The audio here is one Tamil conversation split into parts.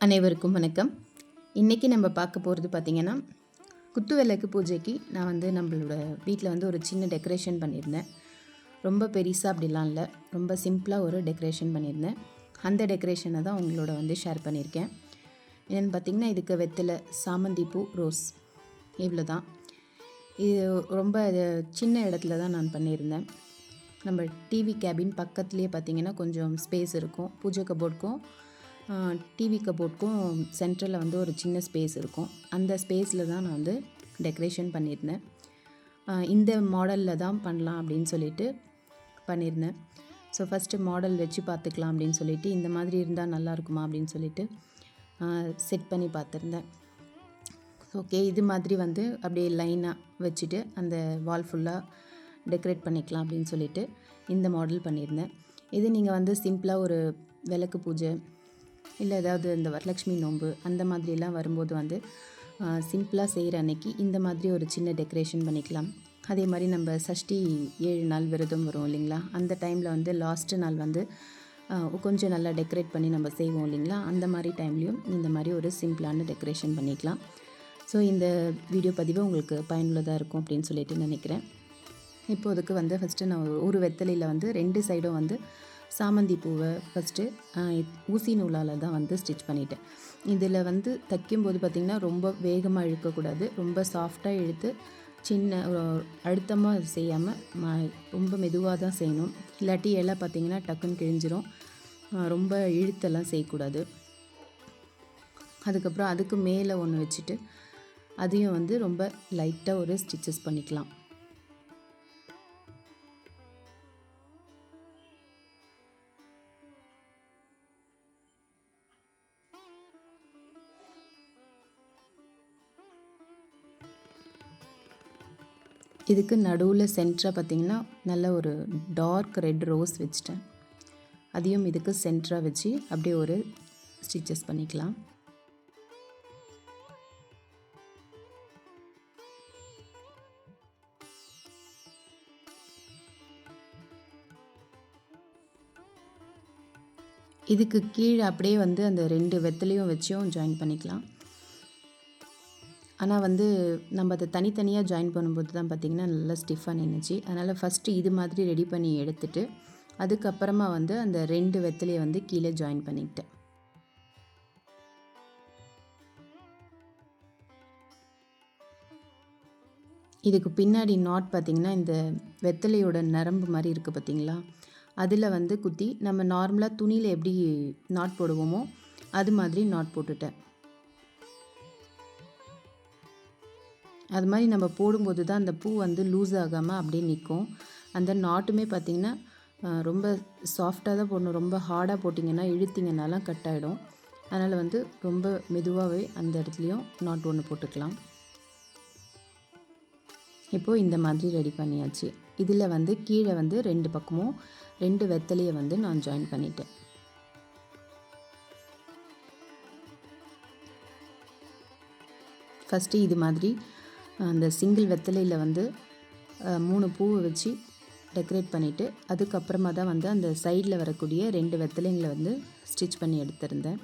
அனைவருக்கும் வணக்கம். இன்றைக்கி நம்ம பார்க்க போகிறது பார்த்திங்கன்னா, குத்து விளக்கு பூஜைக்கு நான் வந்து நம்மளோட வீட்டில் வந்து ஒரு சின்ன டெக்கரேஷன் பண்ணியிருந்தேன். ரொம்ப பெருசாக அப்படிலாம் இல்லை, ரொம்ப சிம்பிளாக ஒரு டெக்கரேஷன் பண்ணியிருந்தேன். அந்த டெக்கரேஷனை தான் உங்களோட வந்து ஷேர் பண்ணியிருக்கேன். என்னென்னு பார்த்திங்கன்னா, இதுக்கு வெத்தலை, சாமந்தி பூ, ரோஸ் இவ்வளோ தான். இது ரொம்ப சின்ன இடத்துல தான் நான் பண்ணியிருந்தேன். நம்ம டிவி கேபின் பக்கத்துலேயே பார்த்திங்கன்னா கொஞ்சம் ஸ்பேஸ் இருக்கும். பூஜை கபோர்டுக்கும் டிவி கபோர்டுக்கும் சென்டரில் வந்து ஒரு சின்ன ஸ்பேஸ் இருக்கும். அந்த ஸ்பேஸில் தான் நான் வந்து டெக்கரேஷன் பண்ணியிருந்தேன். இந்த மாடலில் தான் பண்ணலாம் அப்படின்னு சொல்லிட்டு பண்ணியிருந்தேன். ஸோ ஃபஸ்ட்டு மாடல் வச்சு பார்த்துக்கலாம் அப்படின்னு சொல்லிட்டு, இந்த மாதிரி இருந்தால் நல்லாயிருக்குமா அப்படின்னு சொல்லிட்டு செட் பண்ணி பார்த்துருந்தேன். ஓகே, இது மாதிரி வந்து அப்படியே லைனாக வச்சுட்டு அந்த வால் ஃபுல்லாக டெக்கரேட் பண்ணிக்கலாம் அப்படின்னு சொல்லிட்டு இந்த மாடல் பண்ணியிருந்தேன். இது நீங்கள் வந்து சிம்பிளாக ஒரு விளக்கு பூஜை இல்லை ஏதாவது இந்த வரலட்சுமி நோன்பு அந்த மாதிரிலாம் வரும்போது வந்து சிம்பிளாக செய்கிற அன்னைக்கு இந்த மாதிரி ஒரு சின்ன டெக்கரேஷன் பண்ணிக்கலாம். அதே மாதிரி நம்ம சஷ்டி 7 நாள் விரதம் வரும் இல்லைங்களா, அந்த டைமில் வந்து லாஸ்ட்டு நாள் வந்து கொஞ்சம் நல்லா டெக்கரேட் பண்ணி நம்ம செய்வோம் இல்லைங்களா, அந்த மாதிரி டைம்லேயும் இந்த மாதிரி ஒரு சிம்பிளான டெக்கரேஷன் பண்ணிக்கலாம். ஸோ இந்த வீடியோ பதிவு உங்களுக்கு பயனுள்ளதாக இருக்கும் அப்படின்னு சொல்லிட்டு நினைக்கிறேன். இப்போதுக்கு வந்து ஃபஸ்ட்டு நான் ஒரு வெத்தலையில் வந்து 2 சைடும் வந்து சாமந்தி பூவை ஃபஸ்ட்டு ஊசி நூலால் தான் வந்து ஸ்டிச் பண்ணிட்டேன். இதில் வந்து தைக்கும்போது பார்த்திங்கன்னா ரொம்ப வேகமாக இழுக்கக்கூடாது, ரொம்ப சாஃப்டாக இழுத்து சின்ன அழுத்தமாக செய்யாமல் ரொம்ப மெதுவாக தான் செய்யணும். இல்லாட்டி இலை பார்த்திங்கன்னா டக்குன்னு கிழிஞ்சிரும். ரொம்ப இழுத்தெல்லாம் செய்யக்கூடாது. அதுக்கப்புறம் அதுக்கு மேலே ஒன்று வச்சுட்டு அதையும் வந்து ரொம்ப லைட்டாக ஒரு ஸ்டிச்சஸ் பண்ணிக்கலாம். இதுக்கு நடுவில் சென்டராக பார்த்திங்கன்னா நல்ல ஒரு டார்க் ரெட் ரோஸ் வச்சுட்டேன். அதையும் இதுக்கு சென்டராக வச்சு அப்படியே ஒரு ஸ்டிச்சஸ் பண்ணிக்கலாம். இதுக்கு கீழே அப்படியே வந்து அந்த 2 வெத்தலையும் வச்சும் ஜாயின் பண்ணிக்கலாம். ஆனால் வந்து நம்ம அதை தனித்தனியாக ஜாயின் பண்ணும்போது தான் பார்த்திங்கன்னா நல்லா ஸ்டிஃபாக நின்றுச்சு. அதனால் ஃபஸ்ட்டு இது மாதிரி ரெடி பண்ணி எடுத்துட்டு அதுக்கப்புறமா வந்து அந்த 2 வெத்தலையை வந்து கீழே ஜாயின் பண்ணிக்கிட்டேன். இதுக்கு பின்னாடி நாட் பார்த்திங்கன்னா இந்த வெத்தலையோட நரம்பு மாதிரி இருக்குது பார்த்திங்களா, அதில் வந்து குத்தி நம்ம நார்மலாக துணியில் எப்படி நாட் போடுவோமோ அது மாதிரி நாட் போட்டுட்டேன். அது மாதிரி நம்ம போடும்போது தான் அந்த பூ வந்து லூஸ் ஆகாமல் அப்படியே நிற்கும். அந்த நாட்டுமே பார்த்திங்கன்னா ரொம்ப சாஃப்டாக தான் போடணும். ரொம்ப ஹார்டாக போட்டிங்கன்னா இழுத்திங்கனாலாம் கட் ஆகிடும். அதனால் வந்து ரொம்ப மெதுவாகவே அந்த இடத்துலையும் நாட் ஒன்று போட்டுக்கலாம். இப்போது இந்த மாதிரி ரெடி பண்ணியாச்சு. இதில் வந்து கீழே வந்து 2 பக்கமும் 2 வெத்தலையை வந்து நான் ஜாயின் பண்ணிட்டேன். ஃபஸ்ட்டு இது மாதிரி அந்த சிங்கிள் வெத்தலையில் வந்து 3 பூவை வச்சு டெக்கரேட் பண்ணிவிட்டு அதுக்கப்புறமா தான் வந்து அந்த சைடில் வரக்கூடிய 2 வெத்தலைங்களை வந்து ஸ்டிச் பண்ணி எடுத்திருந்தேன்.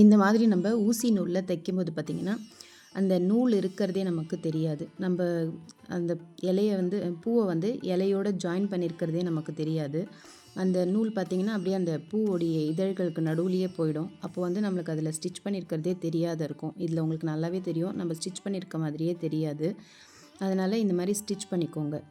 இந்த மாதிரி நம்ம ஊசி நூலில் தைக்கும்போது பார்த்திங்கன்னா அந்த நூல் இருக்கிறதே நமக்கு தெரியாது. நம்ம அந்த இலையை வந்து பூவை வந்து இலையோடு ஜாயின் பண்ணியிருக்கிறதே நமக்கு தெரியாது. அந்த நூல் பார்த்திங்கன்னா அப்படியே அந்த பூவோடைய இதழ்களுக்கு நடுவுலையே போயிடும். அப்போ வந்து நம்மளுக்கு அதில் ஸ்டிச் பண்ணியிருக்கிறதே தெரியாத இருக்கும். இதில் உங்களுக்கு நல்லாவே தெரியும், நம்ம ஸ்டிச் பண்ணியிருக்க மாதிரியே தெரியாது. அதனால் இந்த மாதிரி ஸ்டிச் பண்ணிக்கோங்க.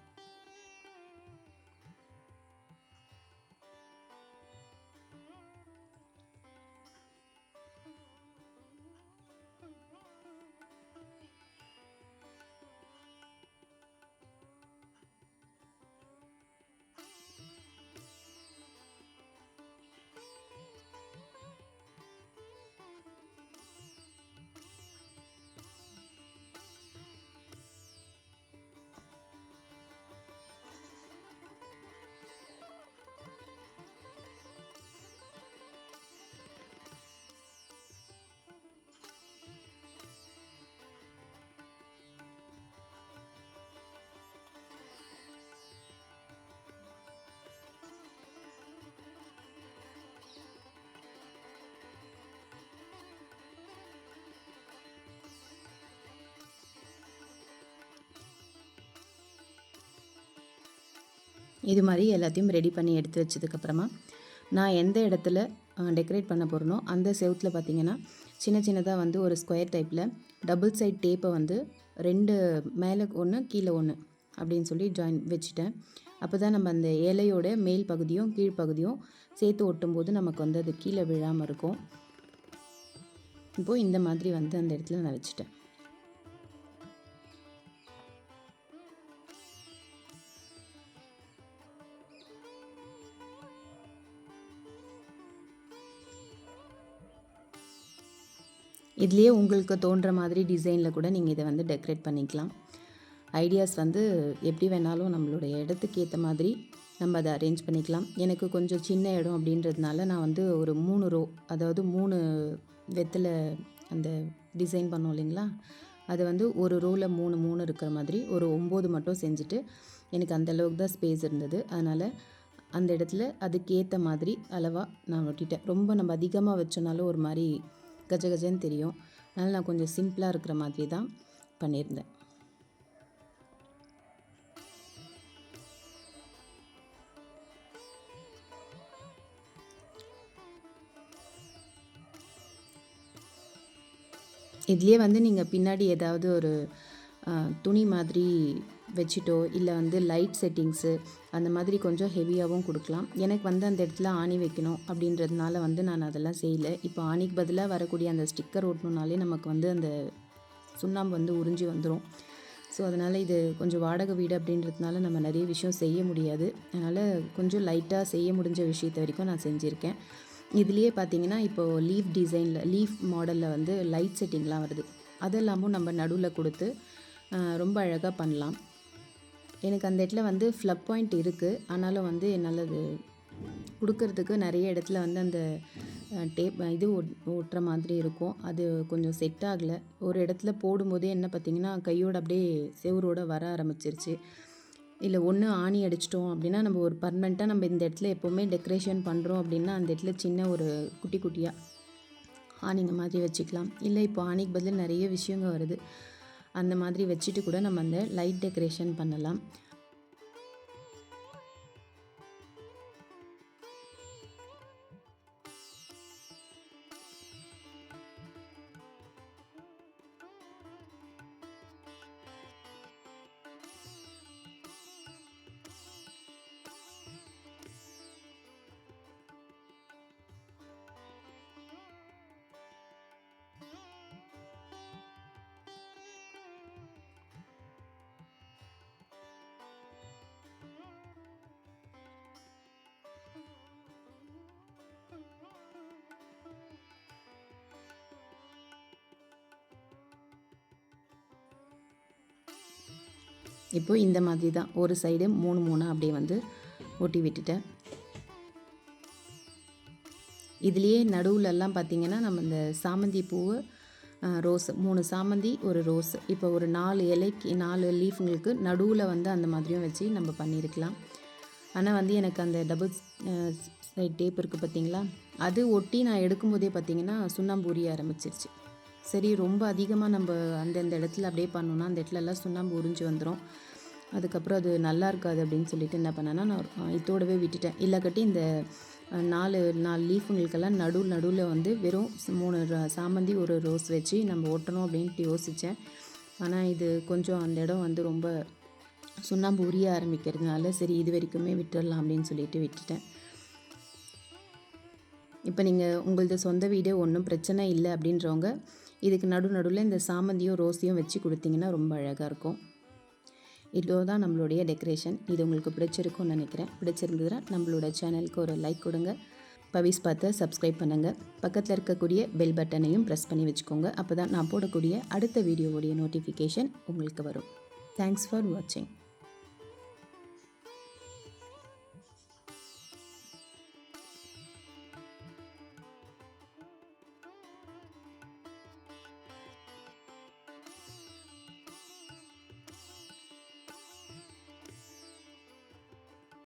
இது மாதிரி எல்லாத்தையும் ரெடி பண்ணி எடுத்து வச்சதுக்கப்புறமா நான் எந்த இடத்துல டெக்கரேட் பண்ண போகிறனோ அந்த செவுத்தில் பார்த்திங்கன்னா சின்ன சின்னதாக வந்து ஒரு ஸ்கொயர் டைப்பில் டபுள் சைட் டேப்பை வந்து 2 மேலே ஒன்று கீழே ஒன்று அப்படின்னு சொல்லி ஜாயின் வச்சுட்டேன். அப்போ தான் நம்ம அந்த இலையோட மேல் பகுதியும் கீழ்ப்பகுதியும் சேர்த்து ஒட்டும்போது நமக்கு வந்து அது கீழே விழாமல் இருக்கும். இப்போது இந்த மாதிரி வந்து அந்த இடத்துல நான் வச்சுட்டேன். இதுலேயே உங்களுக்கு தோன்ற மாதிரி டிசைனில் கூட நீங்கள் இதை வந்து டெக்கரேட் பண்ணிக்கலாம். ஐடியாஸ் வந்து எப்படி வேணாலும் நம்மளுடைய இடத்துக்கு ஏற்ற மாதிரி நம்ம அதை அரேஞ்ச் பண்ணிக்கலாம். எனக்கு கொஞ்சம் சின்ன இடம் அப்படின்றதுனால நான் வந்து ஒரு 3 ரோ, அதாவது 3 வெத்தில் அந்த டிசைன் பண்ணோம் இல்லைங்களா, அது வந்து ஒரு ரோவில் 3 3 இருக்கிற மாதிரி ஒரு 9 மட்டும் செஞ்சுட்டு எனக்கு அந்த அளவுக்கு தான் ஸ்பேஸ் இருந்தது. அதனால் அந்த இடத்துல அதுக்கேற்ற மாதிரி அளவாக நான் ஒட்டிட்டேன். ரொம்ப நம்ம அதிகமாக வச்சோனாலும் ஒரு மாதிரி கஜகஜன்னு தெரியும். அதனால் நான் கொஞ்சம் சிம்பிளாக இருக்கிற மாதிரி தான் பண்ணியிருந்தேன். இதுலேயே வந்து நீங்கள் பின்னாடி ஏதாவது ஒரு துணி மாதிரி வச்சுட்டோ இல்லை வந்து லைட் செட்டிங்ஸு அந்த மாதிரி கொஞ்சம் ஹெவியாகவும் கொடுக்கலாம். எனக்கு வந்து அந்த இடத்துல ஆணி வைக்கணும் அப்படின்றதுனால வந்து நான் அதெல்லாம் செய்யலை. இப்போ ஆணிக்கு பதிலாக வரக்கூடிய அந்த ஸ்டிக்கர் ஓட்டணுனாலே நமக்கு வந்து அந்த சுண்ணாம்பு வந்து உறிஞ்சி வந்துடும். ஸோ அதனால் இது கொஞ்சம் வாடகை வீடு அப்படின்றதுனால நம்ம நிறைய விஷயம் செய்ய முடியாது. அதனால் கொஞ்சம் லைட்டாக செய்ய முடிஞ்ச விஷயத்த வரைக்கும் நான் செஞ்சுருக்கேன். இதுலேயே பார்த்தீங்கன்னா இப்போது லீஃப் டிசைனில் லீஃப் மாடலில் வந்து லைட் செட்டிங்லாம் வருது. அதெல்லாமும் நம்ம நடுவில் கொடுத்து ரொம்ப அழகாக பண்ணலாம். எனக்கு அந்த இடத்துல வந்து ஃப்ளக் பாயிண்ட் இருக்குது. ஆனாலும் வந்து என்னால் அது கொடுக்கறதுக்கு நிறைய இடத்துல வந்து அந்த டேப் இது ஒட்டுற மாதிரி இருக்கும். அது கொஞ்சம் செட் ஆகலை. ஒரு இடத்துல போடும்போதே என்ன பார்த்திங்கன்னா கையோடு அப்படியே செவுரோடு வர ஆரம்பிச்சிருச்சு. இல்லை ஒன்று ஆணி அடிச்சிட்டோம் அப்படின்னா நம்ம ஒரு பர்மனெண்ட்டாக நம்ம இந்த இடத்துல எப்போவுமே டெக்கரேஷன் பண்ணுறோம் அப்படின்னா அந்த இடத்துல சின்ன ஒரு குட்டி குட்டியாக ஆணிங்க மாதிரி வச்சுக்கலாம். இல்லை இப்போ ஆணிக்கு பதில் நிறைய விஷயங்கள் வருது. அந்த மாதிரி வச்சுட்டு கூட நம்ம அந்த லைட் டெக்கரேஷன் பண்ணலாம். இப்போது இந்த மாதிரி தான் ஒரு சைடு 3 3 அப்படியே வந்து ஒட்டி விட்டுட்டேன். இதுலேயே நடுவுலலாம் பார்த்திங்கன்னா நம்ம இந்த சாமந்தி பூவு, ரோஸ் 3 சாமந்தி, ஒரு ரோஸ், இப்போ ஒரு 4 இலைக்கு 4 லீஃபுங்களுக்கு நடுவில் வந்து அந்த மாதிரியும் வச்சு நம்ம பண்ணியிருக்கலாம். ஆனால் வந்து எனக்கு அந்த டபுள் சைட் டேப் இருக்குது பார்த்திங்களா, அது ஒட்டி நான் எடுக்கும்போதே பார்த்திங்கன்னா சுண்ணாம்பு உரிய ஆரம்பிச்சிருச்சு. சரி ரொம்ப அதிகமாக நம்ம அந்தந்த இடத்துல அப்படியே பண்ணோன்னா அந்த இடத்துலலாம் சுண்ணாம்பு உறிஞ்சி வந்துடும். அதுக்கப்புறம் அது நல்லா இருக்காது அப்படின்னு சொல்லிட்டு என்ன பண்ணேன்னா நான் இதோடவே விட்டுட்டேன். இல்லைக்கட்டி இந்த 4 லீஃபுங்களுக்கெல்லாம் நடுவில் வந்து வெறும் 3 சாமந்தி, ஒரு ரோஸ் வச்சு நம்ம ஒட்டணும் அப்படின்ட்டு யோசித்தேன். ஆனால் இது கொஞ்சம் அந்த இடம் வந்து ரொம்ப சுண்ணாம்பு உரிய ஆரம்பிக்கிறதுனால சரி இது வரைக்குமே விட்டுடலாம் அப்படின்னு சொல்லிட்டு விட்டுட்டேன். இப்போ நீங்கள் உங்களது சொந்த வீடு ஒன்றும் பிரச்சனை இல்லை அப்படின்றவங்க இதுக்கு நடுவில் இந்த சாமந்தியும் ரோஸையும் வச்சு கொடுத்தீங்கன்னா ரொம்ப அழகாக இருக்கும். இவ்வளோ தான் நம்மளுடைய டெக்கரேஷன். இது உங்களுக்கு பிடிச்சிருக்கும்னு நினைக்கிறேன். பிடிச்சிருந்ததுன்னா நம்மளோட சேனலுக்கு ஒரு லைக் கொடுங்க. பவிஸ் பார்த்து சப்ஸ்கிரைப் பண்ணுங்கள். பக்கத்தில் இருக்கக்கூடிய பெல் பட்டனையும் ப்ரெஸ் பண்ணி வச்சுக்கோங்க. அப்போ தான் நான் போடக்கூடிய அடுத்த வீடியோவுடைய நோட்டிஃபிகேஷன் உங்களுக்கு வரும். தேங்க்ஸ் ஃபார் வாட்சிங்.